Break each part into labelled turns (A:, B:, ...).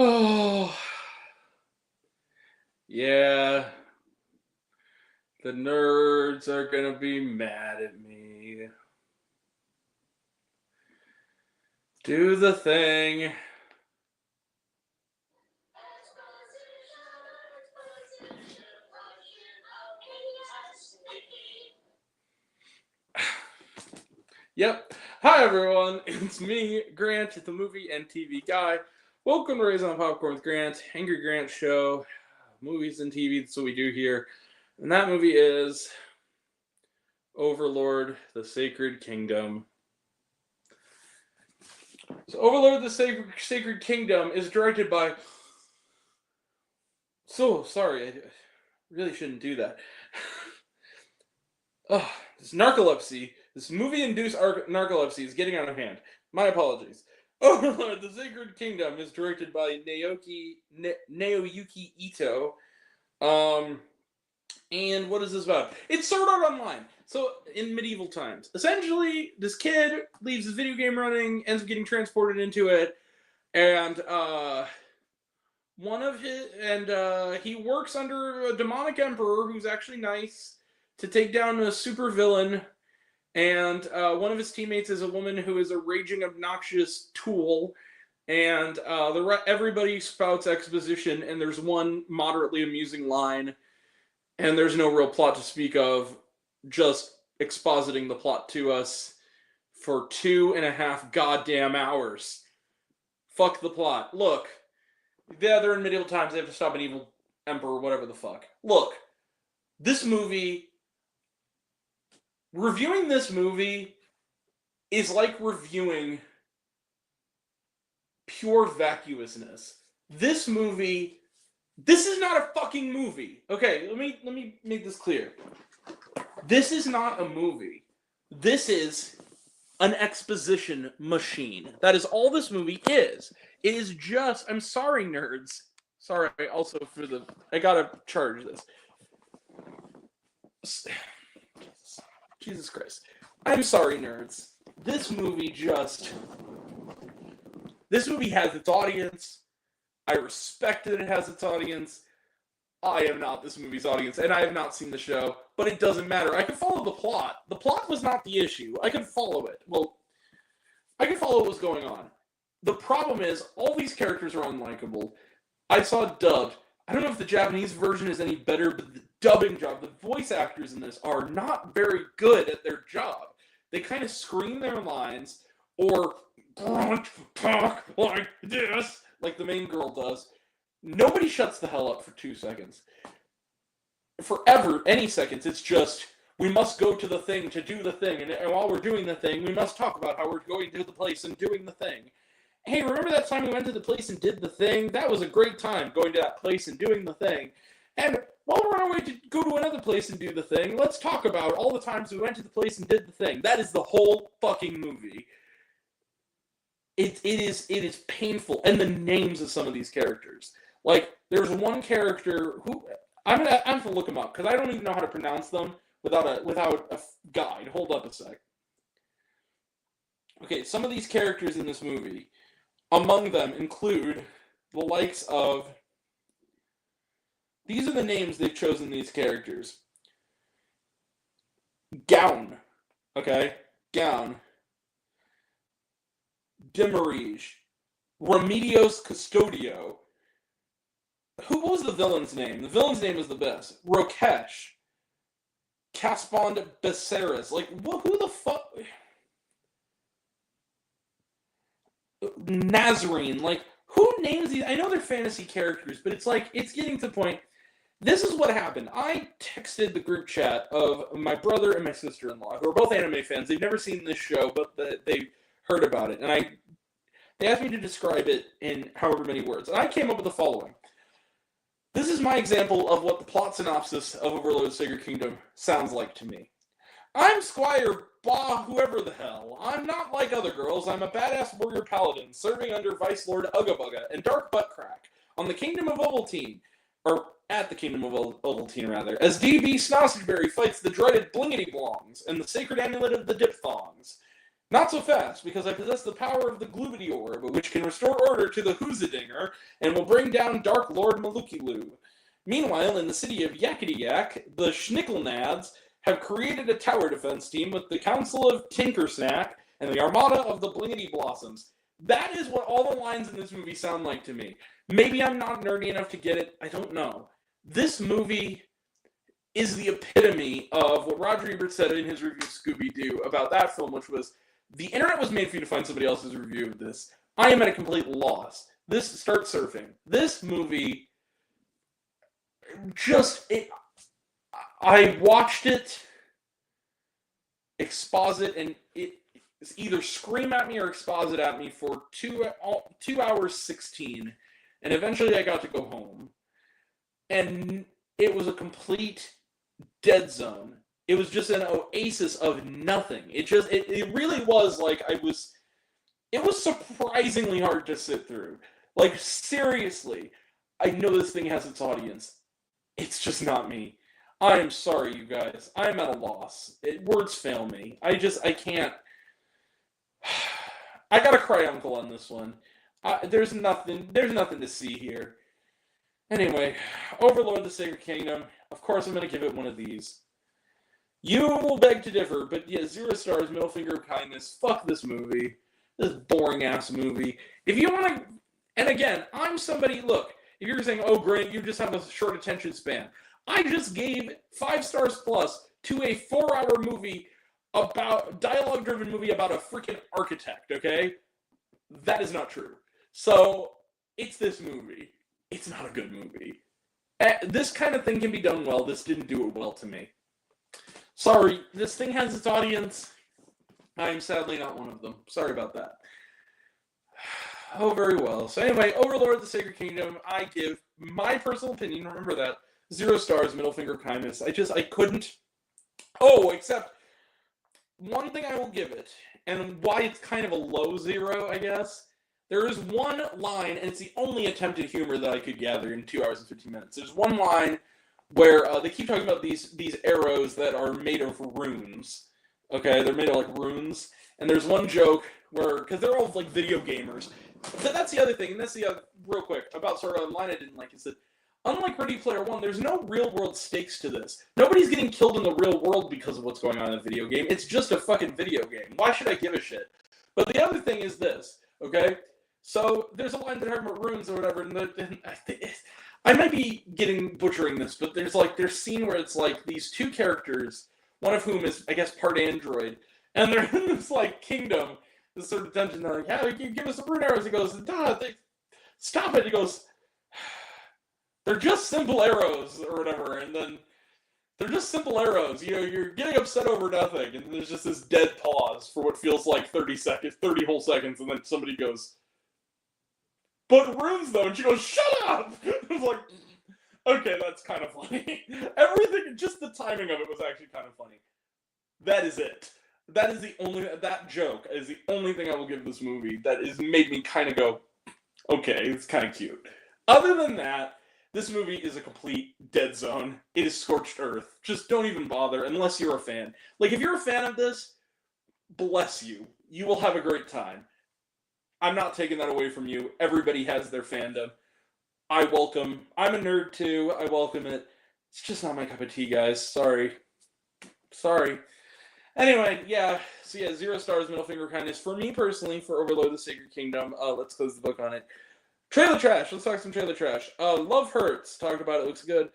A: Oh, yeah. The nerds are gonna be mad at me. Do the thing. Yep. Hi, everyone. It's me, Grant, the movie and TV guy. Welcome to Raise on Popcorn with Grant, Angry Grant Show, movies and TV. That's what we do here. And that movie is Overlord, the Sacred Kingdom. So, Overlord, the Sacred Kingdom is directed by. So sorry, I really shouldn't do that. Oh, this narcolepsy. This movie-induced narcolepsy is getting out of hand. My apologies. Overlord, the Sacred Kingdom is directed by Naoyuki Ito. And what is this about? It's Sword Art Online. So, in medieval times. Essentially, this kid leaves his video game running, ends up getting transported into it, and, he works under a demonic emperor who's actually nice to take down a super villain. And one of his teammates is a woman who is a raging, obnoxious tool. And everybody spouts exposition, and there's one moderately amusing line, and there's no real plot to speak of, just expositing the plot to us for 2.5 goddamn hours. Fuck the plot. Look, yeah, they're in medieval times, they have to stop an evil emperor, whatever the fuck. Look, this movie... Reviewing this movie is like reviewing pure vacuousness. This is not a fucking movie. Okay, let me make this clear. This is not a movie. This is an exposition machine. That is all this movie is. It is just, I'm sorry, nerds. Sorry, also I gotta charge this. Jesus Christ. I'm sorry, nerds. This movie has its audience. I respect that it has its audience. I am not this movie's audience, and I have not seen the show, but it doesn't matter. I can follow the plot. The plot was not the issue. I can follow it. Well, I can follow what was going on. The problem is, all these characters are unlikable. I saw it dubbed. I don't know if the Japanese version is any better, but the dubbing job, the voice actors in this are not very good at their job. They kind of scream their lines, or talk like this, like the main girl does. Nobody shuts the hell up for 2 seconds. Forever, any seconds, it's just, we must go to the thing to do the thing, and while we're doing the thing, we must talk about how we're going to the place and doing the thing. Hey, remember that time we went to the place and did the thing? That was a great time, going to that place and doing the thing. And while we're on our way to go to another place and do the thing, let's talk about all the times we went to the place and did the thing. That is the whole fucking movie. It is painful. And the names of some of these characters. Like, there's one character who... I'm gonna have to look them up, because I don't even know how to pronounce them without a guide. Hold up a sec. Okay, some of these characters in this movie... Among them include the likes of... These are the names they've chosen these characters. Gown. Okay? Gown. Demarige. Remedios Custodio. What was the villain's name? The villain's name was the best. Rokesh. Caspond Becerras. Like, who the fuck... Nazarene, like, who names these? I know they're fantasy characters, but it's like, it's getting to the point. This is what happened. I texted the group chat of my brother and my sister-in-law, who are both anime fans. They've never seen this show, but they heard about it. And they asked me to describe it in however many words. And I came up with the following. This is my example of what the plot synopsis of Overlord Sacred Kingdom sounds like to me. I'm Squire Bah, whoever the hell. I'm not like other girls. I'm a badass warrior paladin, serving under Vice Lord Ugga Bugga and Dark Buttcrack on the Kingdom of Ovaltine, or at the Kingdom of Ovaltine, rather, as D.B. Snossyberry fights the dreaded Blingity Blongs and the sacred amulet of the Diphthongs. Not so fast, because I possess the power of the Gloobity Orb, which can restore order to the Hoozadinger, and will bring down Dark Lord Malukilu. Meanwhile, in the city of Yakety Yak, the Schnickelnads have created a tower defense team with the Council of Tinkersnack and the Armada of the Blingity Blossoms. That is what all the lines in this movie sound like to me. Maybe I'm not nerdy enough to get it. I don't know. This movie is the epitome of what Roger Ebert said in his review of Scooby-Doo about that film, which was, the internet was made for you to find somebody else's review of this. I am at a complete loss. Start surfing. This movie, I watched it, exposit, and it either scream at me or exposit at me for 2 hours 16, and eventually I got to go home. And it was a complete dead zone. It was just an oasis of nothing. It really was like it was surprisingly hard to sit through. Like, seriously, I know this thing has its audience. It's just not me. I am sorry, you guys. I'm at a loss. Words fail me. I can't. I gotta cry uncle on this one. There's nothing to see here. Anyway, Overlord, the Sacred Kingdom. Of course, I'm gonna give it one of these. You will beg to differ, but yeah, 0 stars, middle finger of kindness. Fuck this movie. This boring ass movie. If you want to, and again, I'm somebody, look, if you're saying, oh, Grant, you just have a short attention span. I just gave 5 stars plus to a 4-hour movie dialogue-driven movie about a freaking architect, okay? That is not true. So, it's this movie. It's not a good movie. This kind of thing can be done well. This didn't do it well to me. Sorry, this thing has its audience. I am sadly not one of them. Sorry about that. Oh, very well. So anyway, Overlord, the Sacred Kingdom, I give my personal opinion, remember that, 0 stars, middle finger of kindness. I couldn't. Oh, except one thing I will give it, and why it's kind of a low 0, I guess. There is one line, and it's the only attempt at humor that I could gather in 2 hours and 15 minutes. There's one line where they keep talking about these arrows that are made of runes. Okay, they're made of like runes. And there's one joke where, because they're all like video gamers. But that's the other thing, and that's the other, real quick, about sort of a line I didn't like, is that unlike Ready Player One, there's no real world stakes to this. Nobody's getting killed in the real world because of what's going on in the video game. It's just a fucking video game. Why should I give a shit? But the other thing is this, okay? So there's a line that talking about runes or whatever, and I might be butchering this, but there's a scene where it's like these 2 characters, one of whom is, I guess, part android, and they're in this like kingdom, this sort of dungeon. They're like, "Yeah, you give us the rune arrows." He goes, "Stop it!" He goes, "They're just simple arrows or whatever," and then they're just simple arrows. You know, you're getting upset over nothing, and there's just this dead pause for what feels like 30 whole seconds, and then somebody goes, "But runes, though," and she goes, "Shut up!" I was like, okay, that's kind of funny. Everything, just the timing of it was actually kind of funny. That is it. That joke is the only thing I will give this movie that has made me kind of go, okay, it's kind of cute. Other than that, this movie is a complete dead zone. It is scorched earth. Just don't even bother unless you're a fan. Like, if you're a fan of this, bless you. You will have a great time. I'm not taking that away from you. Everybody has their fandom. I'm a nerd too. I welcome it. It's just not my cup of tea, guys. Sorry. Anyway, yeah. So yeah, 0 stars, middle finger of kindness. For me personally, for Overlord, the Sacred Kingdom, let's close the book on it. Trailer trash. Let's talk some trailer trash. Love Hurts. Talked about it. Looks good.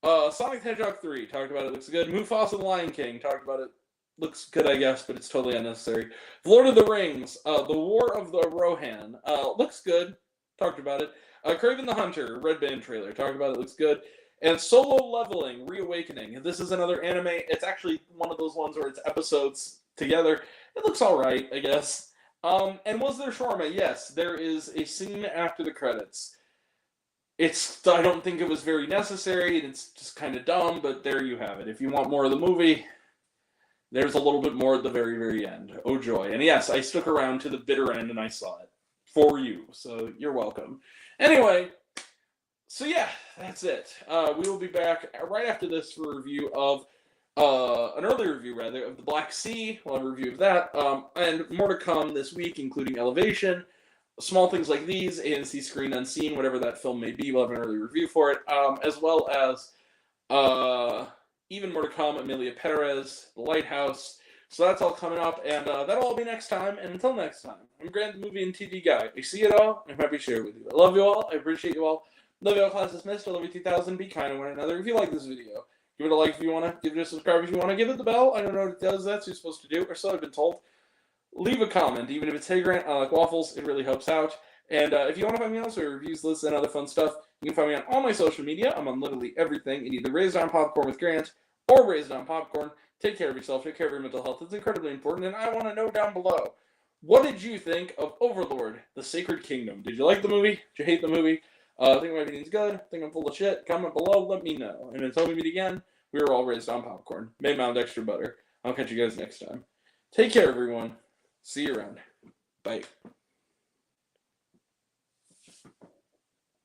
A: Sonic the Hedgehog 3. Talked about it. Looks good. Mufasa the Lion King. Talked about it. Looks good, I guess, but it's totally unnecessary. Lord of the Rings. The War of the Rohan. Looks good. Talked about it. Kraven the Hunter. Red Band trailer. Talked about it. Looks good. And Solo Leveling, Reawakening. This is another anime. It's actually one of those ones where it's episodes together. It looks alright, I guess. And was there shawarma? Yes, there is a scene after the credits. I don't think it was very necessary, and it's just kind of dumb, but there you have it. If you want more of the movie, there's a little bit more at the very, very end. Oh, joy. And yes, I stuck around to the bitter end, and I saw it. For you, so you're welcome. Anyway, so yeah, that's it. We will be back right after this for a review of an early review, rather, of The Black Sea. We'll have a review of that. And more to come this week, including Elevation. Small things like these, ANC Screen Unseen, whatever that film may be, we'll have an early review for it. As well as even more to come, Amelia Perez, The Lighthouse. So that's all coming up, and that'll all be next time. And until next time, I'm Grant, the movie and TV guy. I see it all, I'm happy to share it with you. I love you all. I appreciate you all. Love you all, class dismissed. I love you 2000. Be kind to one another. If you like this video, give it a like if you want to. Give it a subscribe if you want to. Give it the bell. I don't know what it does. That's what you're supposed to do, or so I've been told. Leave a comment, even if it's, hey Grant, I like waffles. It really helps out. And if you want to find me else or reviews, lists, and other fun stuff, you can find me on all my social media. I'm on literally everything. In either Raised on Popcorn with Grant or Raised on Popcorn. Take care of yourself. Take care of your mental health. It's incredibly important. And I want to know down below, what did you think of Overlord, The Sacred Kingdom? Did you like the movie? Did you hate the movie? Think my opinion's good? Think I'm full of shit? Comment below. Let me know. And until we meet again, we were all raised on popcorn. May mound extra butter. I'll catch you guys next time. Take care, everyone. See you around. Bye.